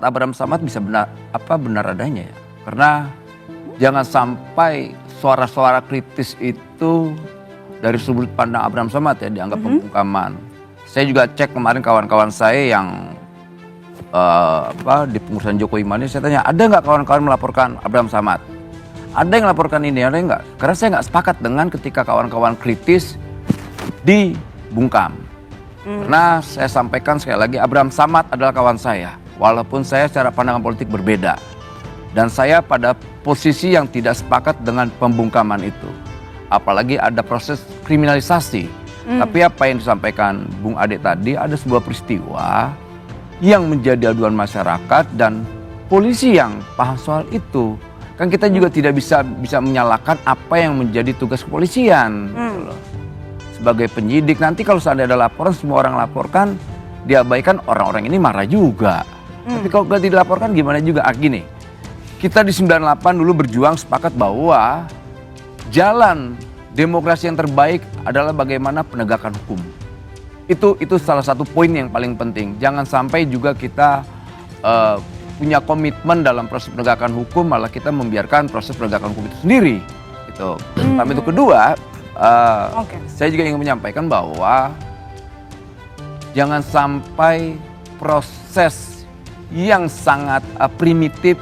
Abraham Samad bisa benar adanya ya. Karena jangan sampai suara-suara kritis itu dari sudut pandang Abraham Samad ya dianggap pembungkaman. Saya juga cek kemarin kawan-kawan saya yang di pengurusan Jokowi Mania, saya tanya ada nggak kawan-kawan melaporkan Abraham Samad? Ada yang melaporkan ini, ada yang nggak? Karena saya nggak sepakat dengan ketika kawan-kawan kritis dibungkam. Karena saya sampaikan sekali lagi, Abraham Samad adalah kawan saya. Walaupun saya secara pandangan politik berbeda. Dan saya pada posisi yang tidak sepakat dengan pembungkaman itu. Apalagi ada proses kriminalisasi. Tapi apa yang disampaikan Bung Ade tadi, ada sebuah peristiwa yang menjadi aduan masyarakat dan polisi yang paham soal itu. Kan kita juga tidak bisa menyalahkan apa yang menjadi tugas kepolisian. Gitu loh. Sebagai penyidik, nanti kalau seandainya ada laporan, semua orang laporkan, diabaikan, orang-orang ini marah juga. Tapi kalau nggak dilaporkan gimana juga? Gini, kita di 98 dulu berjuang sepakat bahwa jalan demokrasi yang terbaik adalah bagaimana penegakan hukum. Itu salah satu poin yang paling penting. Jangan sampai juga kita punya komitmen dalam proses penegakan hukum, malah kita membiarkan proses penegakan hukum itu sendiri. Gitu. Tapi itu kedua, saya juga ingin menyampaikan bahwa jangan sampai proses yang sangat primitif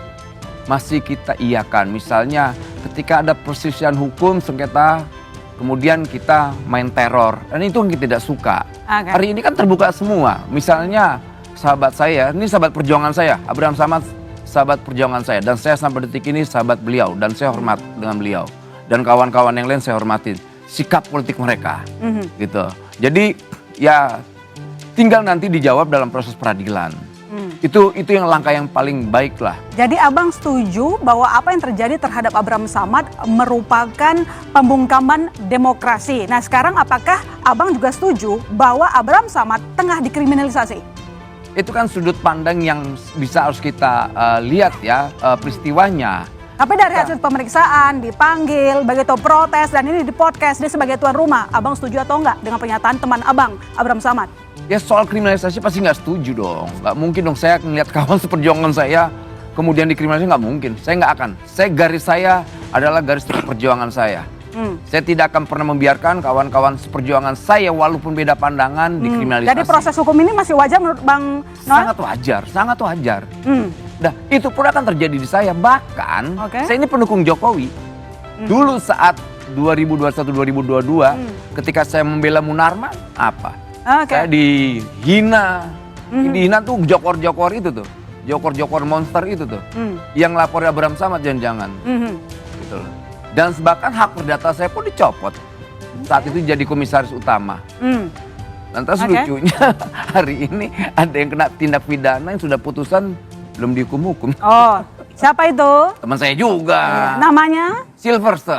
masih kita iakan. Misalnya ketika ada perselisihan hukum sengketa, kemudian kita main teror, dan itu yang kita tidak suka. Hari ini kan terbuka semua. Misalnya sahabat saya, ini sahabat perjuangan saya, Abraham Samad, sahabat perjuangan saya, dan saya sampai detik ini sahabat beliau, dan saya hormat dengan beliau, dan kawan-kawan yang lain saya hormati sikap politik mereka, gitu. Jadi ya tinggal nanti dijawab dalam proses peradilan. Itu yang langkah yang paling baik lah. Jadi abang setuju bahwa apa yang terjadi terhadap Abraham Samad merupakan pembungkaman demokrasi. Nah sekarang apakah abang juga setuju bahwa Abraham Samad tengah dikriminalisasi? Itu kan sudut pandang yang bisa harus kita lihat ya peristiwanya. Tapi dari hasil pemeriksaan, dipanggil, begitu protes, dan ini di podcast, dia sebagai tuan rumah. Abang setuju atau enggak dengan pernyataan teman abang, Abraham Samad? Ya soal kriminalisasi pasti nggak setuju dong. Nggak mungkin dong saya ngeliat kawan seperjuangan saya kemudian dikriminalisasi, nggak mungkin. Saya nggak akan. Garis saya adalah garis perjuangan saya. Saya tidak akan pernah membiarkan kawan-kawan seperjuangan saya walaupun beda pandangan dikriminalisasi. Jadi proses hukum ini masih wajar menurut Bang Noel? Sangat wajar, sangat wajar. Nah itu pun akan terjadi di saya. Bahkan saya ini pendukung Jokowi. Dulu saat 2021-2022 ketika saya membela Munarman, apa? Saya dihina. Dihina tuh jokor-jokor itu tuh. Jokor-jokor monster itu tuh. Yang lapor Abraham Samad jangan-jangan. Gitu loh. Dan bahkan hak perdata saya pun dicopot. Saat itu jadi komisaris utama. Lantas lucunya hari ini ada yang kena tindak pidana yang sudah putusan belum dihukum-hukum. Oh, siapa itu? Teman saya juga. Namanya? Silverster.